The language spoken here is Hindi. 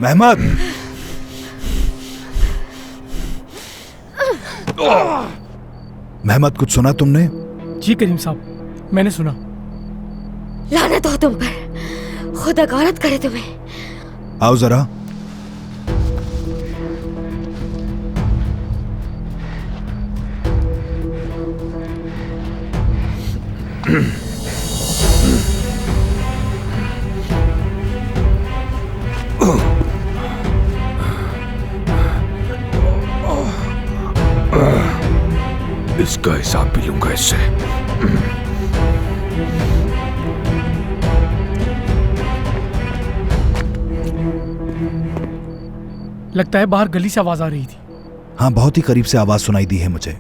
महमद, महमद कुछ सुना तुमने? जी करीम साहब, मैंने सुना। लानत हो तुम पर, खुदा गौरत करे तुम्हें। आओ जरा। इसका हिसाब भी लूंगा इससे। लगता है बाहर गली से आवाज आ रही थी। हाँ, बहुत ही करीब से आवाज सुनाई दी है मुझे।